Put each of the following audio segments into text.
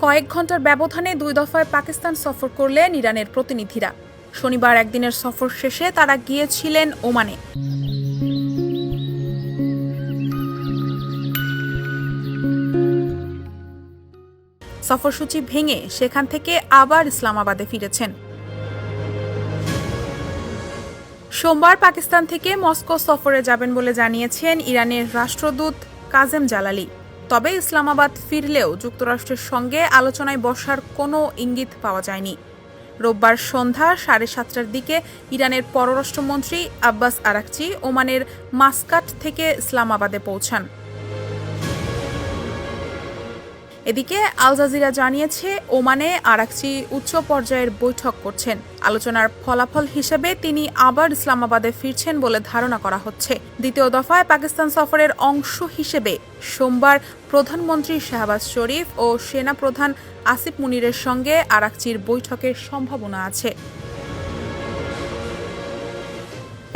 কয়েক ঘন্টার ব্যবধানে 2 দফায় পাকিস্তান সফর করলেন ইরানের প্রতিনিধিরা। শনিবার একদিনের সফর শেষে তারা গিয়েছিলেন ওমানে। সফরসূচি ভেঙে সেখান থেকে আবার ইসলামাবাদে ফিরেছেন। সোমবার পাকিস্তান থেকে মস্কো সফরে যাবেন বলে জানিয়েছেন ইরানের রাষ্ট্রদূত কাজেম জালালি। তবে ইসলামাবাদ ফিরলেও যুক্তরাষ্ট্রের সঙ্গে আলোচনায় বসার কোনো ইঙ্গিত পাওয়া যায়নি। রোববার সন্ধ্যা 7:30টার দিকে ইরানের পররাষ্ট্রমন্ত্রী আব্বাস আরাকচি ওমানের মাসকাট থেকে ইসলামাবাদে পৌঁছান। এদিকে আল জাজিরা জানিয়েছে, ওমানে আরাকচি উচ্চ পর্যায়ের বৈঠক করছেন। আলোচনার ফলাফল হিসেবে তিনি আবার ইসলামাবাদে ফিরছেন বলে ধারণা করা হচ্ছে। দ্বিতীয় দফায় পাকিস্তান সফরের অংশ হিসেবে সোমবার প্রধানমন্ত্রী শাহবাজ শরীফ ও সেনাপ্রধান আসিফ মুনিরের সঙ্গে আরাকচির বৈঠকের সম্ভাবনা আছে।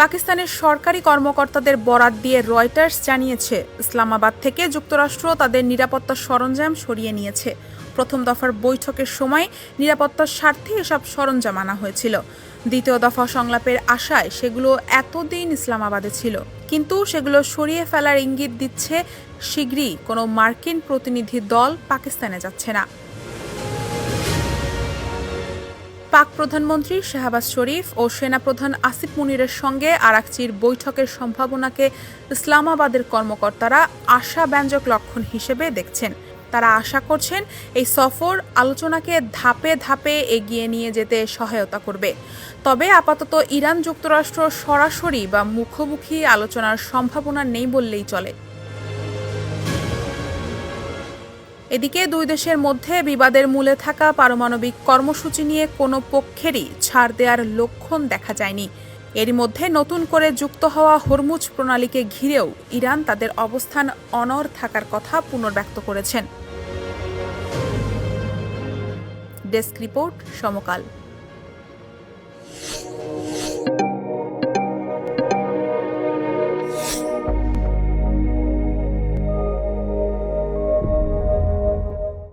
পাকিস্তানের সরকারি কর্মকর্তাদের বরাত দিয়ে রয়টার্স জানিয়েছে, ইসলামাবাদ থেকে যুক্তরাষ্ট্র তাদের নিরাপত্তা সরঞ্জাম সরিয়ে নিয়েছে। প্রথম দফার বৈঠকের সময় নিরাপত্তার স্বার্থে এসব সরঞ্জাম আনা হয়েছিল। দ্বিতীয় দফা সংলাপের আশায় সেগুলো এতদিন ইসলামাবাদে ছিল, কিন্তু সেগুলো সরিয়ে ফেলার ইঙ্গিত দিচ্ছে শীঘ্রই কোনো মার্কিন প্রতিনিধি দল পাকিস্তানে যাচ্ছে না। পাক প্রধানমন্ত্রী শাহবাজ শরীফ ও সেনাপ্রধান আসিফ মুনিরের সঙ্গে আরাকচির বৈঠকের সম্ভাবনাকে ইসলামাবাদের কর্মকর্তারা আশাব্যঞ্জক লক্ষণ হিসেবে দেখছেন। তারা আশা করছেন এই সফর আলোচনাকে ধাপে ধাপে এগিয়ে নিয়ে যেতে সহায়তা করবে। তবে আপাতত ইরান যুক্তরাষ্ট্র সরাসরি বা মুখোমুখি আলোচনার সম্ভাবনা নেই বললেই চলে। এদিকে দুই দেশের মধ্যে বিবাদের মূলে থাকা পারমাণবিক কর্মসূচি নিয়ে কোনো পক্ষেরই ছাড় দেওয়ার লক্ষণ দেখা যায়নি। এরই মধ্যে নতুন করে যুক্ত হওয়া হরমুজ প্রণালীকে ঘিরেও ইরান তাদের অবস্থান অনড় থাকার কথা পুনর্ব্যক্ত করেছেন। ডেস্ক রিপোর্ট, সমকাল।